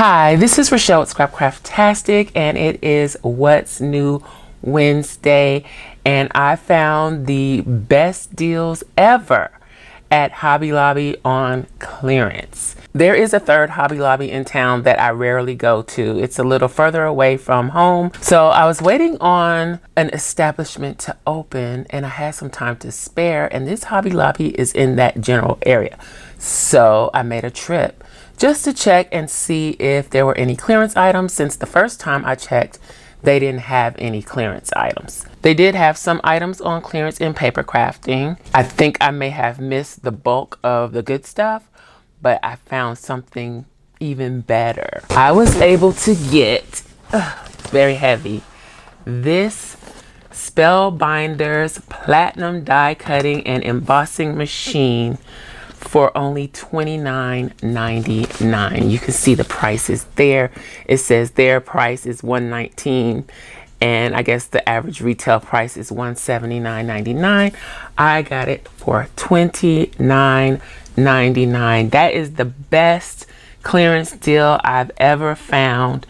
Hi, this is Rachelle with Scrapcraftastic, and it is What's New Wednesday, and I found the best deals ever at Hobby Lobby on clearance. There is a third Hobby Lobby in town that I rarely go to. It's a little further away from home, so I was waiting on an establishment to open, and I had some time to spare, and this Hobby Lobby is in that general area. So I made a trip just to check and see if there were any clearance items, since the first time I checked, they didn't have any clearance items. They did have some items on clearance in paper crafting. I think I may have missed the bulk of the good stuff, but I found something even better. I was able to get, very heavy, this Spellbinders Platinum Die Cutting and Embossing Machine for only $29.99. You can see the prices there. It says their price is $119, and I guess the average retail price is $179.99. I got it for $29.99. That is the best clearance deal I've ever found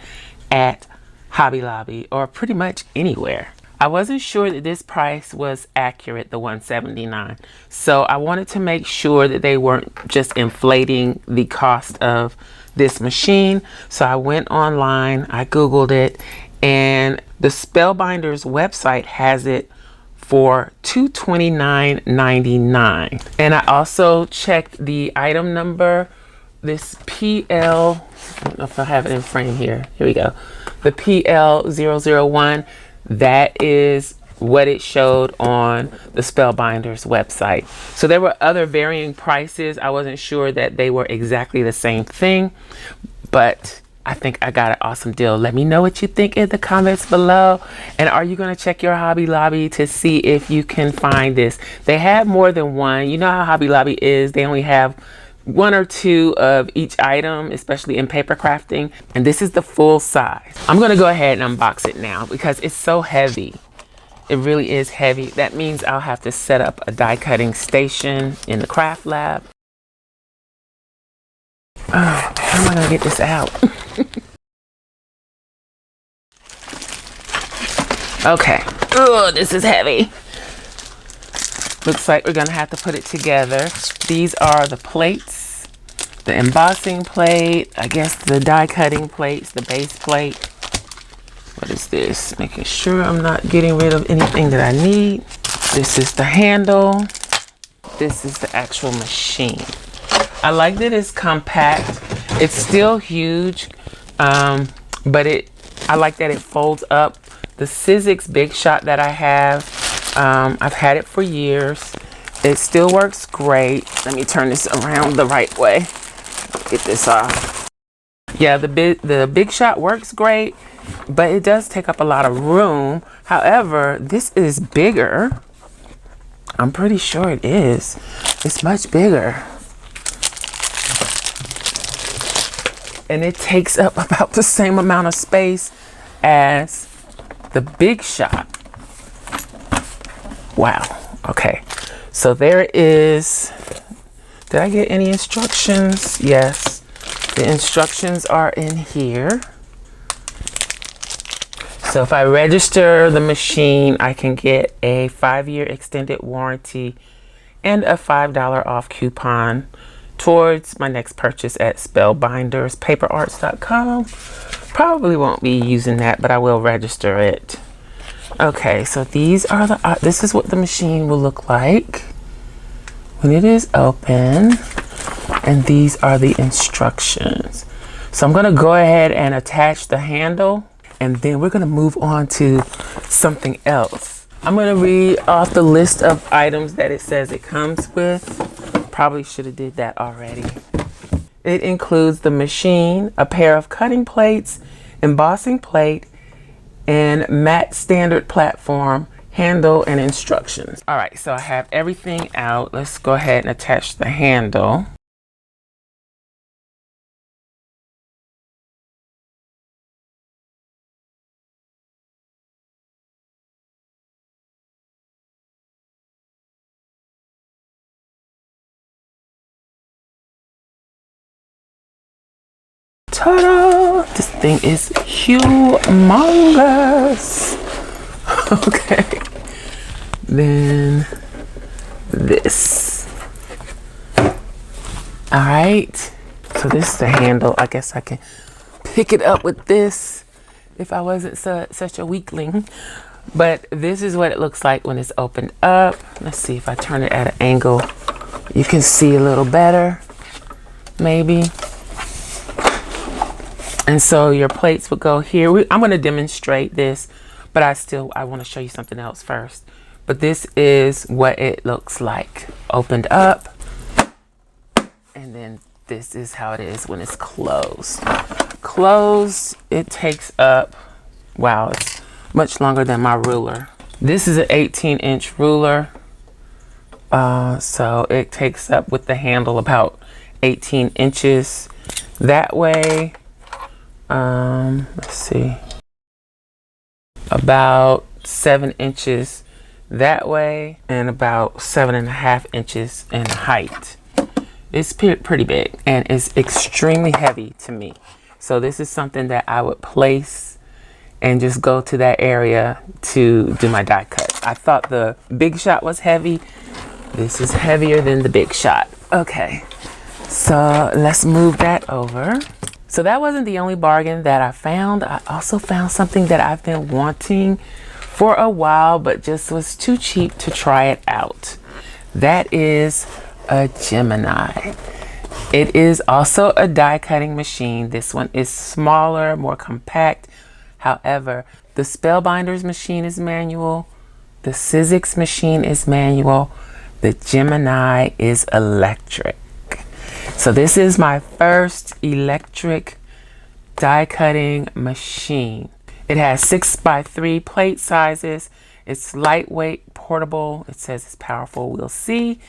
at Hobby Lobby, or pretty much anywhere. I wasn't sure that this price was accurate, the $179. So I wanted to make sure that they weren't just inflating the cost of this machine. So I went online, I Googled it, and the Spellbinders website has it for $229.99. And I also checked the item number, this PL, I don't know if I have it in frame here. Here we go. The PL001. That is what it showed on the Spellbinders website. So there were other varying prices. I wasn't sure that they were exactly the same thing, but I think I got an awesome deal. Let me know what you think in the comments below. And are you going to check your Hobby Lobby to see if you can find this? They have more than one. You know how Hobby Lobby is. They only have one or two of each item, especially in paper crafting, and this is the full size. I'm going to go ahead and unbox it now because it's so heavy. It really is heavy. That means I'll have to set up a die cutting station in the craft lab. Oh, how am I going to get this out? Okay. Oh, this is heavy. Looks like we're gonna have to put it together. These are the plates, the embossing plate, I guess the die cutting plates, the base plate. What is this? Making sure I'm not getting rid of anything that I need. This is the handle. This is the actual machine. I like that it's compact. It's still huge, but I like that it folds up. The Sizzix Big Shot that I have, I've had it for years. It still works great. Let me turn this around the right way. Get this off. Yeah, the Big Shot works great, but it does take up a lot of room. However, this is bigger. I'm pretty sure it is. It's much bigger. And it takes up about the same amount of space as the Big Shot. Wow. Okay. So there is, did I get any instructions? Yes. The instructions are in here. So if I register the machine, I can get a 5-year extended warranty and a $5 off coupon towards my next purchase at spellbinderspaperarts.com. Probably won't be using that, but I will register it. Okay, so these are this is what the machine will look like when it is open, and these are the instructions. So I'm going to go ahead and attach the handle, and then we're going to move on to something else. I'm going to read off the list of items that it says it comes with. Probably should have did that already. It includes the machine, a pair of cutting plates, embossing plate, and matte standard platform, handle, and instructions. All right, so I have everything out. Let's go ahead and attach the handle. Ta-da! This thing is humongous. Okay. Then this. All right. So this is the handle. I guess I can pick it up with this if I wasn't such a weakling. But this is what it looks like when it's opened up. Let's see if I turn it at an angle. You can see a little better, maybe. And so your plates would go here. I'm going to demonstrate this, but I want to show you something else first. But this is what it looks like opened up. And then this is how it is when it's closed. Closed, it takes up, wow, it's much longer than my ruler. This is an 18-inch ruler. So it takes up with the handle about 18 inches that way. Let's see, about 7 inches that way, and about 7.5 inches in height. It's pretty big, and it's extremely heavy to me. So this is something that I would place and just go to that area to do my die cuts. I thought the Big Shot was heavy. This is heavier than the Big Shot. Okay, so let's move that over. So that wasn't the only bargain that I found. I also found something that I've been wanting for a while, but just was too cheap to try it out. That is a Gemini. It is also a die cutting machine. This one is smaller, more compact. However, the Spellbinders machine is manual. The Sizzix machine is manual. The Gemini is electric. So this is my first electric die cutting machine. It has 6x3 plate sizes. It's lightweight, portable. It says it's powerful. We'll see.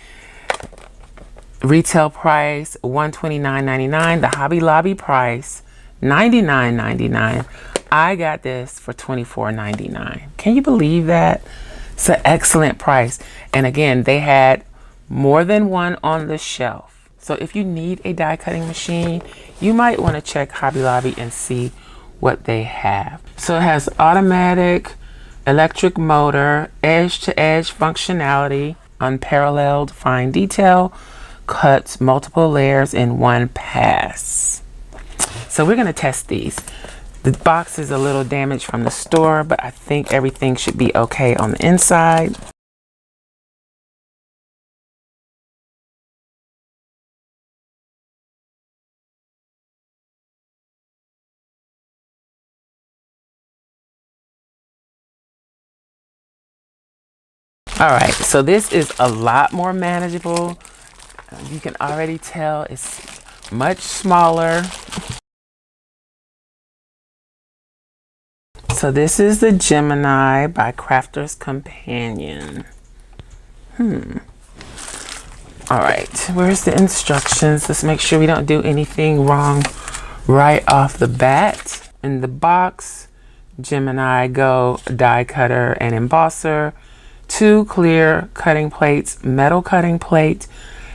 Retail price $129.99. The Hobby Lobby price $99.99. I got this for $24.99. Can you believe that? It's an excellent price. And again, they had more than one on the shelf. So if you need a die cutting machine, you might want to check Hobby Lobby and see what they have. So it has automatic, electric motor, edge to edge functionality, unparalleled fine detail, cuts multiple layers in one pass. So we're going to test these. The box is a little damaged from the store, but I think everything should be okay on the inside. All right, so this is a lot more manageable. You can already tell it's much smaller. So this is the Gemini by Crafter's Companion. All right, where's the instructions? Let's make sure we don't do anything wrong right off the bat. In the box, Gemini Go die cutter and embosser, 2 clear cutting plates, metal cutting plate,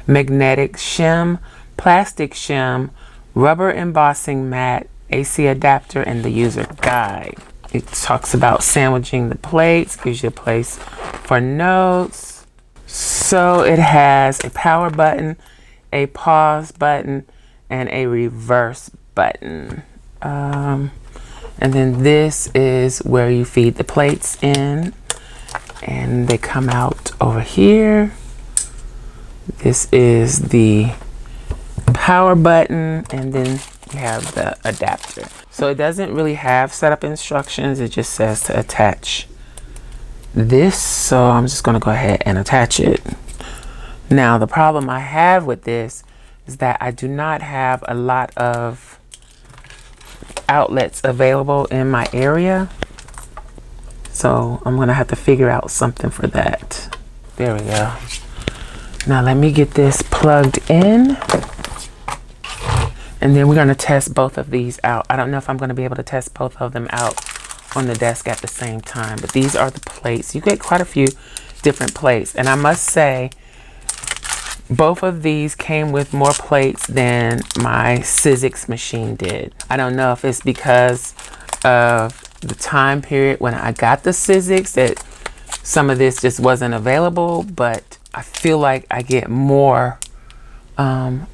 magnetic shim, plastic shim, rubber embossing mat, AC adapter, and the user guide. It talks about sandwiching the plates, gives you a place for notes. So it has a power button, a pause button, and a reverse button. And then this is where you feed the plates in, and they come out over here. This is the power button, and then you have the adapter. So it doesn't really have setup instructions. It just says to attach this. So I'm just going to go ahead and attach it. Now the problem I have with this is that I do not have a lot of outlets available in my area. So I'm going to have to figure out something for that. There we go. Now let me get this plugged in. And then we're going to test both of these out. I don't know if I'm going to be able to test both of them out on the desk at the same time. But these are the plates. You get quite a few different plates. And I must say, Both of these came with more plates than my Sizzix machine did. I don't know if it's because of the time period when I got the Sizzix that some of this just wasn't available, but I feel like I get more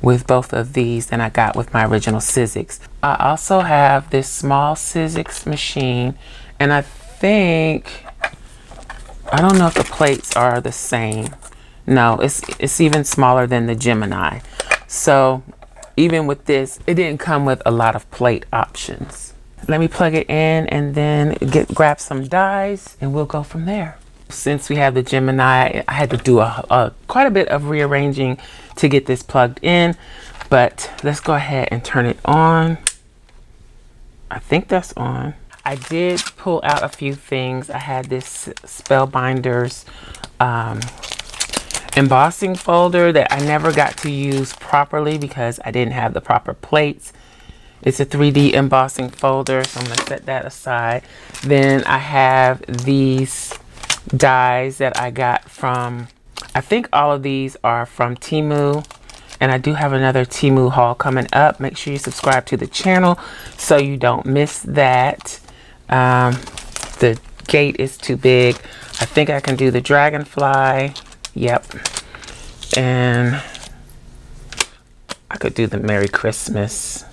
with both of these than I got with my original Sizzix. I also have this small Sizzix machine, and I don't know if the plates are the same. No, it's even smaller than the Gemini. So even with this, it didn't come with a lot of plate options. Let me plug it in and then grab some dies, and we'll go from there. Since we have the Gemini, I had to do quite a bit of rearranging to get this plugged in, but let's go ahead and turn it on. I think that's on. I did pull out a few things. I had this Spellbinders embossing folder that I never got to use properly because I didn't have the proper plates. It's a 3D embossing folder, so I'm going to set that aside. Then I have these dies that I got from, I think all of these are from Temu, and I do have another Temu haul coming up. Make sure you subscribe to the channel so you don't miss that. The gate is too big. I think I can do the dragonfly. Yep. And I could do the Merry Christmas.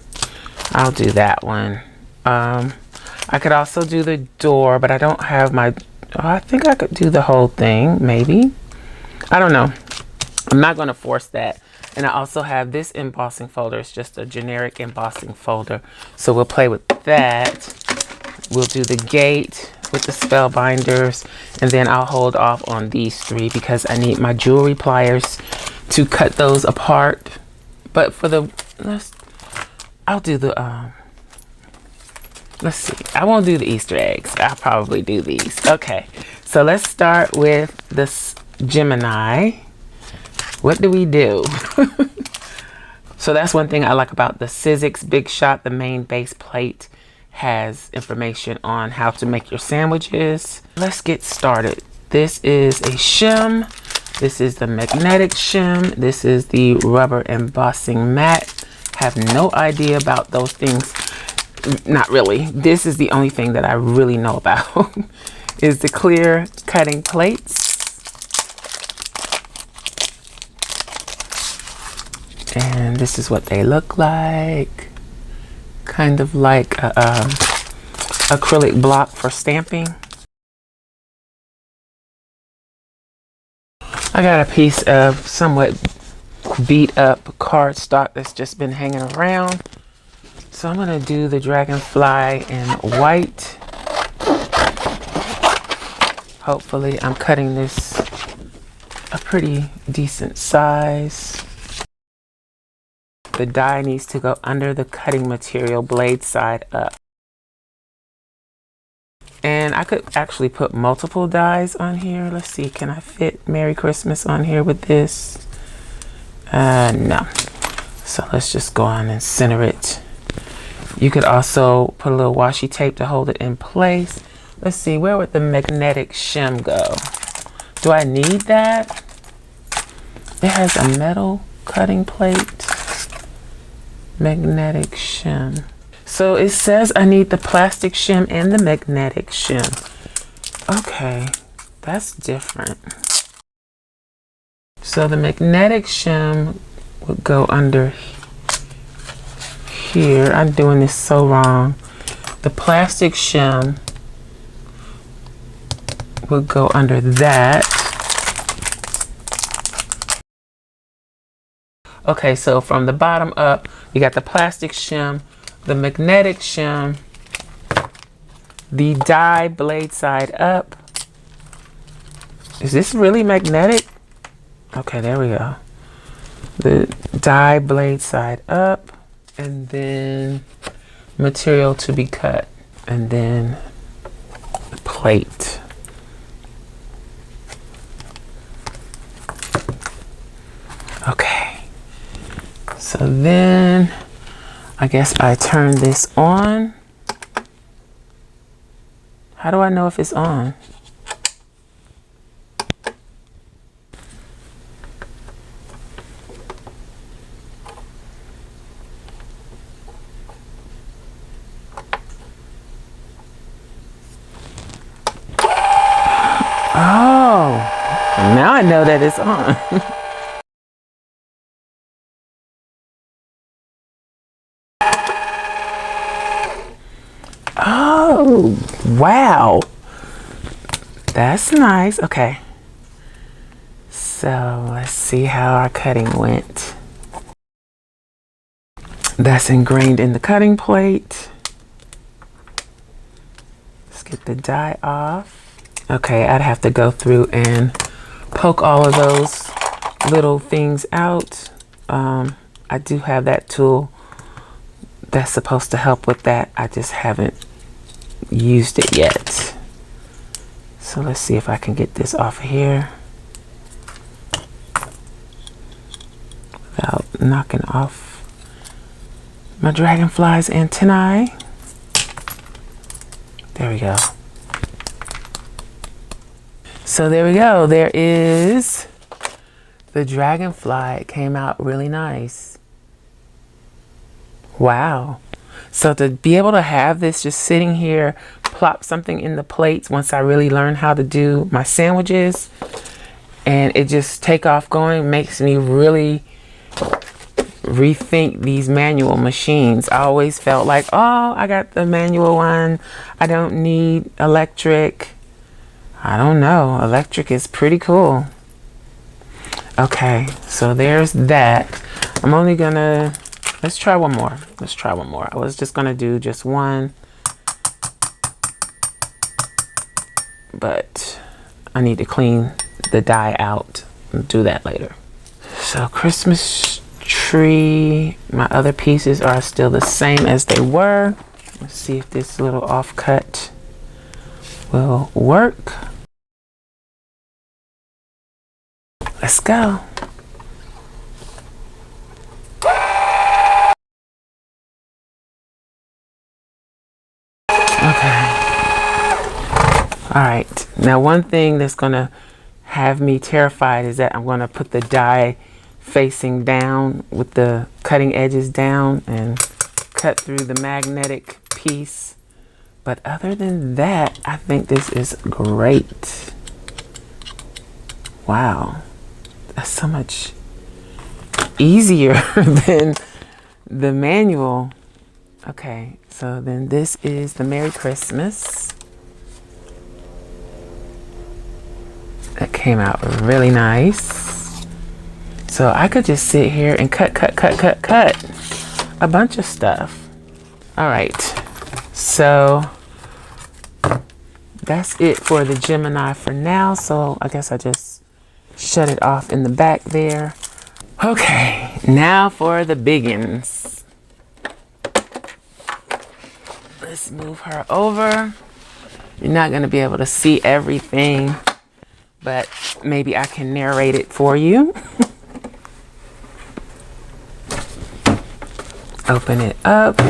I'll do that one. I could also do the door, but I don't have my, I think I could do the whole thing, maybe. I don't know. I'm not going to force that. And I also have this embossing folder. It's just a generic embossing folder. So we'll play with that. We'll do the gate with the Spellbinders, and then I'll hold off on these three because I need my jewelry pliers to cut those apart. But for the, I'll do the, let's see. I won't do the Easter eggs. I'll probably do these. Okay, so let's start with this Gemini. What do we do? So that's one thing I like about the Sizzix Big Shot. The main base plate has information on how to make your sandwiches. Let's get started. This is a shim. This is the magnetic shim. This is the rubber embossing mat. Have no idea about those things. Not really. This is the only thing that I really know about is the clear cutting plates. And this is what they look like. Kind of like a acrylic block for stamping. I got a piece of somewhat beat up cardstock that's just been hanging around. So I'm going to do the dragonfly in white. Hopefully I'm cutting this a pretty decent size. The die needs to go under the cutting material, blade side up. And I could actually put multiple dies on here. Let's see, can I fit Merry Christmas on here with this? No. So let's just go on and center it. You could also put a little washi tape to hold it in place. Let's see, where would the magnetic shim go? Do I need that? It has a metal cutting plate. Magnetic shim. So it says I need the plastic shim and the magnetic shim. Okay, that's different. So the magnetic shim would go under here. I'm doing this so wrong. The plastic shim would go under that. Okay, so from the bottom up, you got the plastic shim, the magnetic shim, the die blade side up. Is this really magnetic? Okay, there we go. The die blade side up, and then material to be cut, and then the plate. Okay. So then I guess I turn this on. How do I know if it's on? I know that it's on. Oh, wow. That's nice. Okay. So let's see how our cutting went. That's ingrained in the cutting plate. Let's get the die off. Okay, I'd have to go through and poke all of those little things out. I do have that tool that's supposed to help with that. I just haven't used it yet. So let's see if I can get this off here without knocking off my dragonfly's antennae. There we go. So there we go. There is the dragonfly. It came out really nice. Wow. So to be able to have this just sitting here, plop something in the plates once I really learn how to do my sandwiches, and it just take off going, makes me really rethink these manual machines. I always felt like, oh, I got the manual one, I don't need electric. I don't know, electric is pretty cool. Okay, so there's that. I'm only gonna, let's try one more. Let's try one more. I was just gonna do just one, but I need to clean the die out and do that later. So Christmas tree, my other pieces are still the same as they were. Let's see if this little offcut will work. Let's go. Okay. All right. Now, one thing that's gonna have me terrified is that I'm gonna put the die facing down with the cutting edges down and cut through the magnetic piece. But other than that, I think this is great. Wow. That's so much easier than the manual. Okay, so then this is the Merry Christmas. That came out really nice. So I could just sit here and cut a bunch of stuff. All right, so that's it for the Gemini for now. So I guess I just shut it off in the back there. Okay, now for the biggins. Let's move her over. You're not gonna be able to see everything, but maybe I can narrate it for you. Open it up.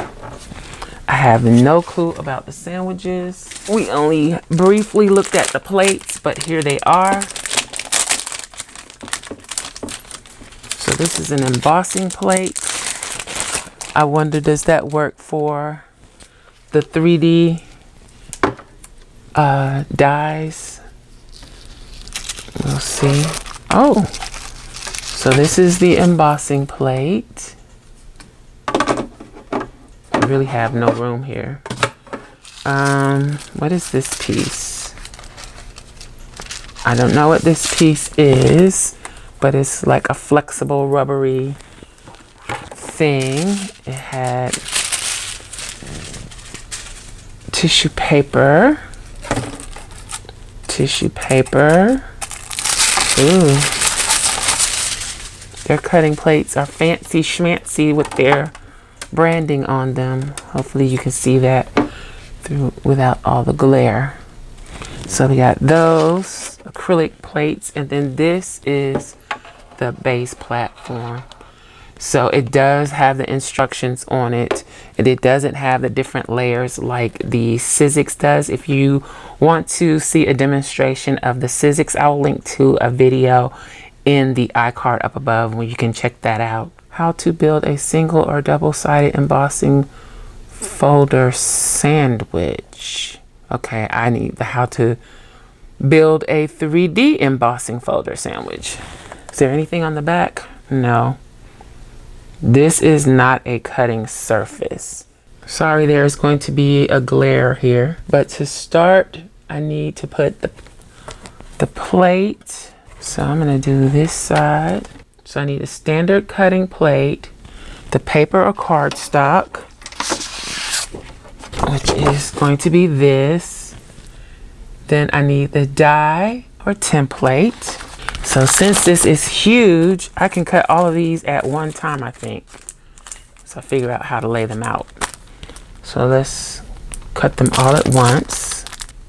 I have no clue about the sandwiches. We only briefly looked at the plates, but here they are. So this is an embossing plate. I wonder, does that work for the 3D dies? We'll see. Oh, so this is the embossing plate. I really have no room here. What is this piece? I don't know what this piece is, but it's like a flexible rubbery thing. It had tissue paper. Ooh. Their cutting plates are fancy schmancy with their branding on them. Hopefully you can see that through without all the glare. So we got those acrylic plates, and then this is the base platform. So it does have the instructions on it, and it doesn't have the different layers like the Sizzix does. If you want to see a demonstration of the Sizzix, I'll link to a video in the iCard up above where you can check that out. How to build a single or double-sided embossing folder sandwich. Okay, I need the how to build a 3D embossing folder sandwich. Is there anything on the back? No. This is not a cutting surface. Sorry, there's going to be a glare here. But to start, I need to put the plate. So I'm gonna do this side. So I need a standard cutting plate, the paper or cardstock, which is going to be this. Then I need the die or template. So since this is huge, I can cut all of these at one time, I think. So I figure out how to lay them out. So let's cut them all at once.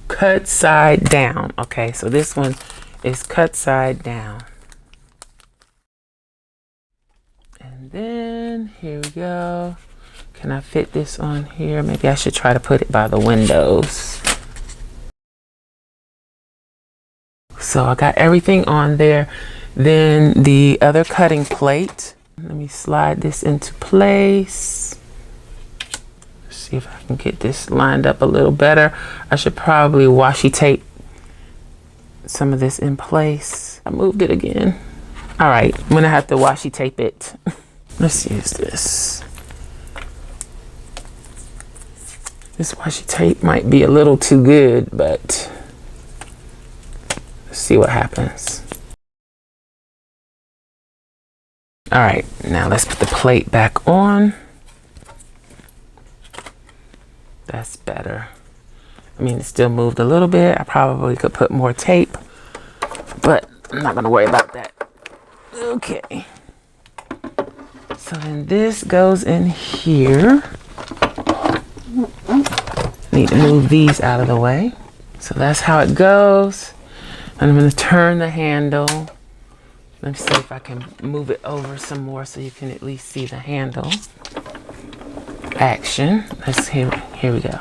Cut side down. Okay, so this one is cut side down. And then here we go. Can I fit this on here? Maybe I should try to put it by the windows. So I got everything on there. Then the other cutting plate. Let me slide this into place. See if I can get this lined up a little better. I should probably washi tape some of this in place. I moved it again. All right, I'm gonna have to washi tape it. Let's use this. This washi tape might be a little too good, but let's see what happens. All right, now let's put the plate back on. That's better. I mean, it still moved a little bit. I probably could put more tape, but I'm not gonna worry about that. Okay. So then this goes in here. Need to move these out of the way. So that's how it goes. And I'm gonna turn the handle. Let me see if I can move it over some more so you can at least see the handle action. Let's here we go.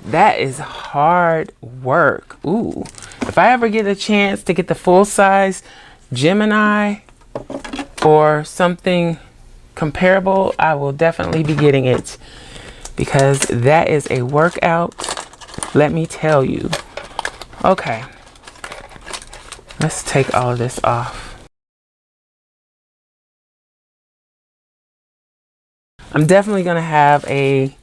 That is hard work. Ooh, if I ever get a chance to get the full size Gemini or something comparable, I will definitely be getting it, because that is a workout, let me tell you. Okay. Let's take all of this off. I'm definitely gonna have a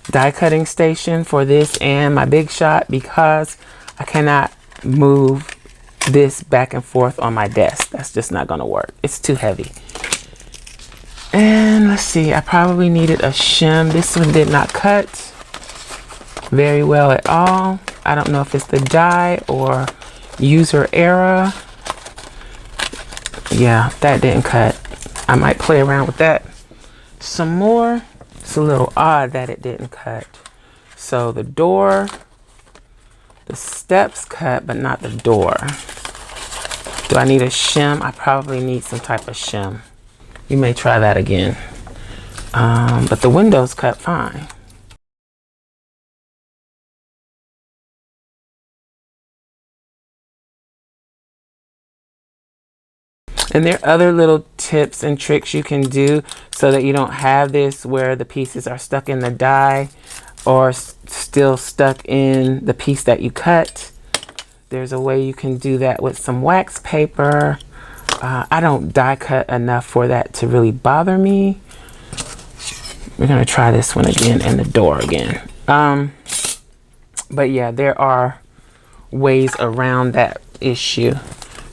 die cutting station for this and my Big Shot, because I cannot move this back and forth on my desk. That's just not gonna work. It's too heavy. And let's see, I probably needed a shim. This one did not cut very well at all. I don't know if it's the die or user error. Yeah, that didn't cut. I might play around with that some more. It's a little odd that it didn't cut. So the door, the steps cut, but not the door. Do I need a shim? I probably need some type of shim. You may try that again. But the windows cut fine. And there are other little tips and tricks you can do so that you don't have this where the pieces are stuck in the die or still stuck in the piece that you cut. There's a way you can do that with some wax paper. I don't die cut enough for that to really bother me. We're gonna try this one again and the door again. But yeah, there are ways around that issue.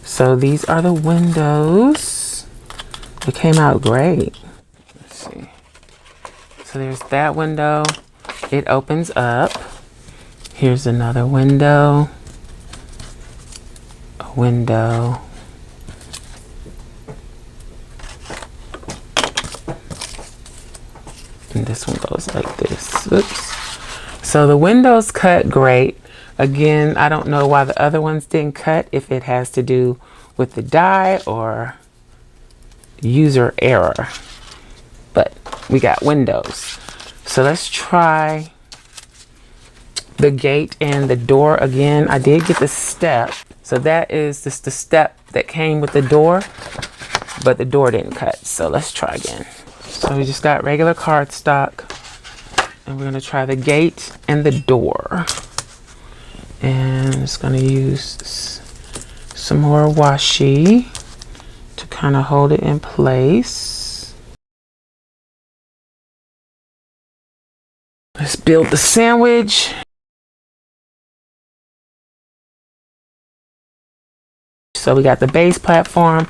So these are the windows. It came out great. Let's see. So there's that window. It opens up. Here's another window. A window. And this one goes like this. Oops. So the windows cut great. Again, I don't know why the other ones didn't cut, if it has to do with the die or user error. But we got windows. So let's try the gate and the door again. I did get the step. So that is just the step that came with the door, but the door didn't cut. So let's try again. So we just got regular cardstock, and we're gonna try the gate and the door. And I'm just gonna use some more washi to kind of hold it in place. Let's build the sandwich. So we got the base platform,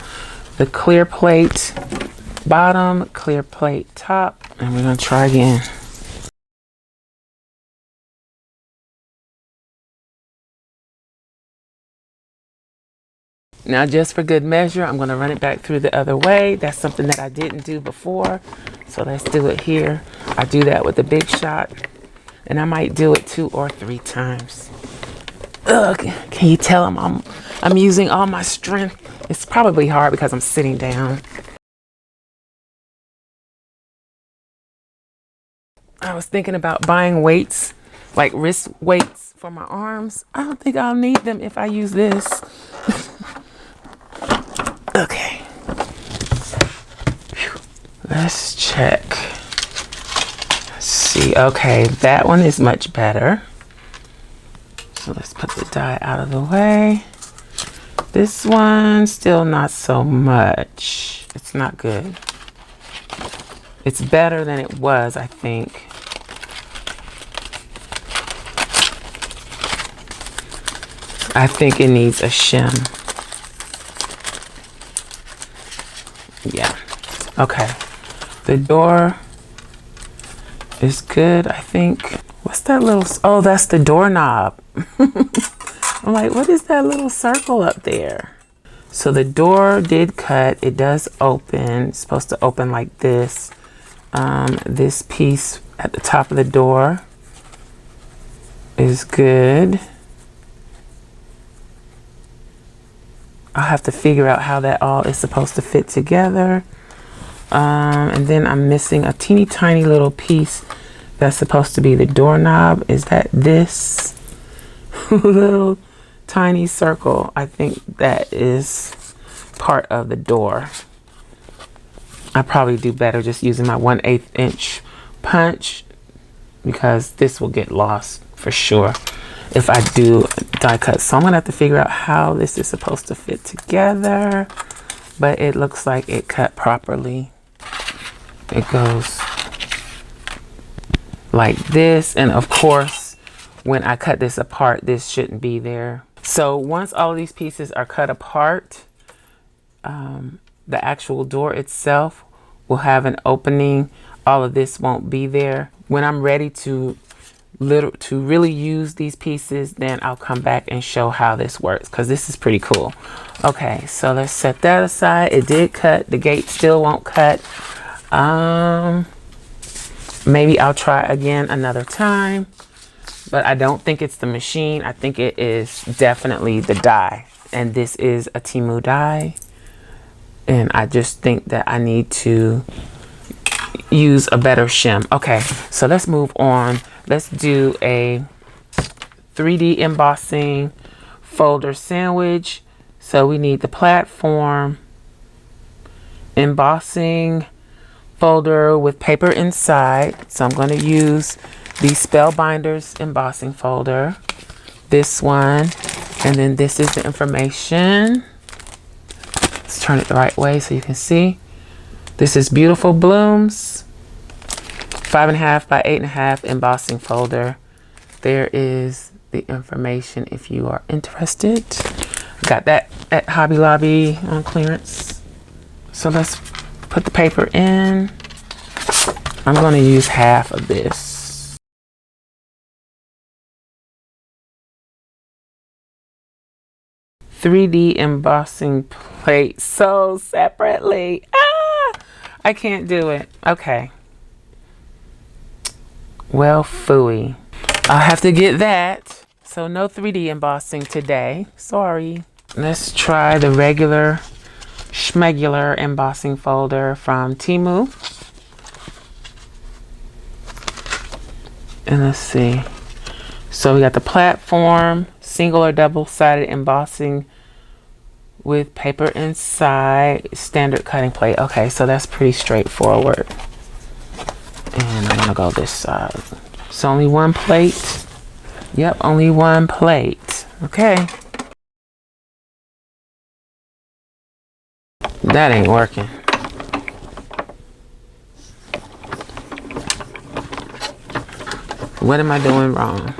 the clear plate bottom, clear plate top, and we're gonna try again. Now, just for good measure, I'm gonna run it back through the other way. That's something that I didn't do before, so let's do it here. I do that with the Big Shot, and I might do it 2 or 3 times. Ugh, can you tell I'm using all my strength? It's probably hard because I'm sitting down. I was thinking about buying weights, like wrist weights for my arms. I don't think I'll need them if I use this. Okay. Whew. Let's check. Let's see. Okay, that one is much better. So let's put the die out of the way. This one, still not so much. It's not good. It's better than it was, I think. I think it needs a shim. Yeah. Okay. The door is good, I think. What's that little... Oh, that's the doorknob. I'm like, what is that little circle up there? So the door did cut. It does open. It's supposed to open like this. This piece at the top of the door is good. I'll have to figure out how that all is supposed to fit together. And then I'm missing a teeny tiny little piece that's supposed to be the doorknob. Is that this little tiny circle? I think that is part of the door. I probably do better just using my 1/8 inch punch, because this will get lost for sure if I do die cut. So I'm gonna have to figure out how this is supposed to fit together, but it looks like it cut properly. It goes like this, and of course when I cut this apart, this shouldn't be there. So once all of these pieces are cut apart, the actual door itself will have an opening. All of this won't be there. When I'm ready to really use these pieces, then I'll come back and show how this works, because this is pretty cool. Okay, so let's set that aside. It did cut. The gate still won't cut. Maybe I'll try again another time, but I don't think it's the machine. I think it is definitely the die, and this is a Temu die, and I just think that I need to use a better shim. Okay, so let's move on. Let's do a 3D embossing folder sandwich. So we need the platform, embossing folder with paper inside. So I'm going to use the Spellbinders embossing folder, this one, and then this is the information. Let's turn it the right way so you can see. This is Beautiful Blooms, 5.5 by 8.5 embossing folder. There is the information if you are interested. Got that at Hobby Lobby on clearance. So let's put the paper in. I'm going to use half of this. "3D embossing plate sold separately." I can't do it. Okay. Well, phooey. I'll have to get that. So no 3D embossing today. Sorry. Let's try the regular schmegular embossing folder from Temu. And let's see. So we got the platform, single or double-sided embossing with paper inside, standard cutting plate. Okay, so that's pretty straightforward. And I'm gonna go this side. It's only one plate. Yep, only one plate. Okay. That ain't working. What am I doing wrong?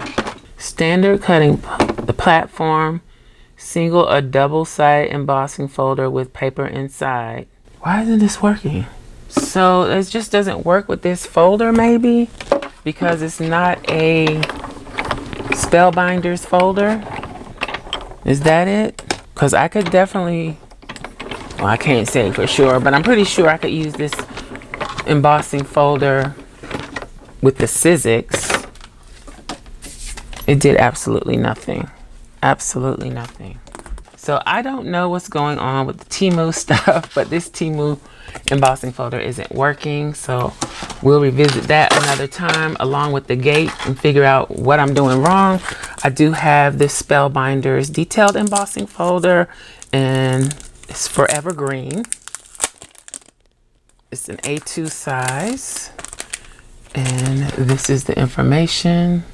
Standard cutting, the platform, single or double-sided embossing folder with paper inside. Why isn't this working? So it just doesn't work with this folder, maybe because it's not a Spellbinders folder. Is that it? Because I could definitely, well, I can't say for sure, but I'm pretty sure I could use this embossing folder with the Sizzix. It did absolutely nothing. Absolutely nothing. So I don't know what's going on with the Temu stuff, but this Temu embossing folder isn't working. So we'll revisit that another time along with the gate and figure out what I'm doing wrong. I do have this Spellbinders detailed embossing folder, and it's forever green. It's an A2 size, and this is the information.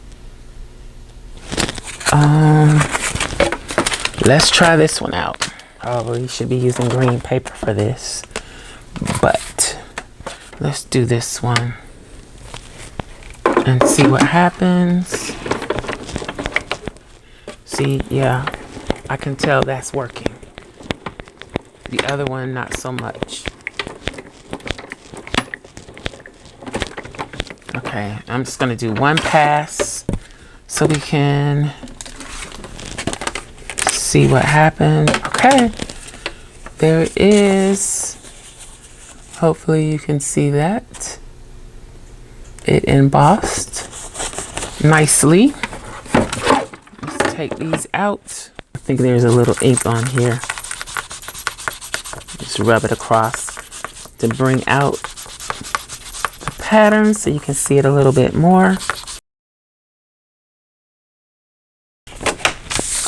Let's try this one out. Probably should be using green paper for this, but let's do this one and see what happens. See, yeah, I can tell that's working. The other one, not so much. Okay, I'm just gonna do one pass so we can see what happened. Okay, there it is. Hopefully you can see that. It embossed nicely. Let's take these out. I think there's a little ink on here. Just rub it across to bring out the pattern so you can see it a little bit more.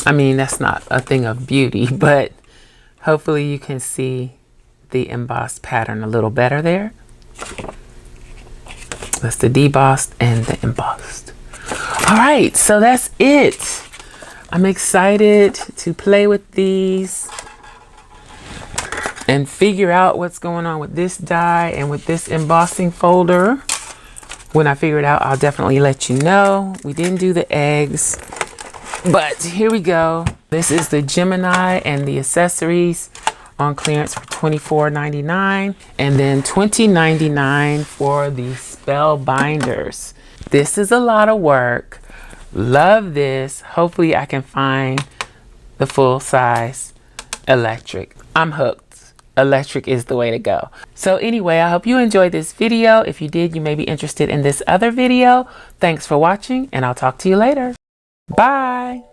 I mean, that's not a thing of beauty, but hopefully you can see the embossed pattern a little better there. That's the debossed and the embossed. All right, so that's it. I'm excited to play with these and figure out what's going on with this die and with this embossing folder. When I figure it out, I'll definitely let you know. We didn't do the eggs, but here we go. This is the Gemini and the accessories on clearance for $24.99, and then $20.99 for the Spellbinders. This is a lot of work. Love this. Hopefully I can find the full size electric. I'm hooked. Electric is the way to go. So anyway, I hope you enjoyed this video. If you did, you may be interested in this other video. Thanks for watching, and I'll talk to you later. Bye.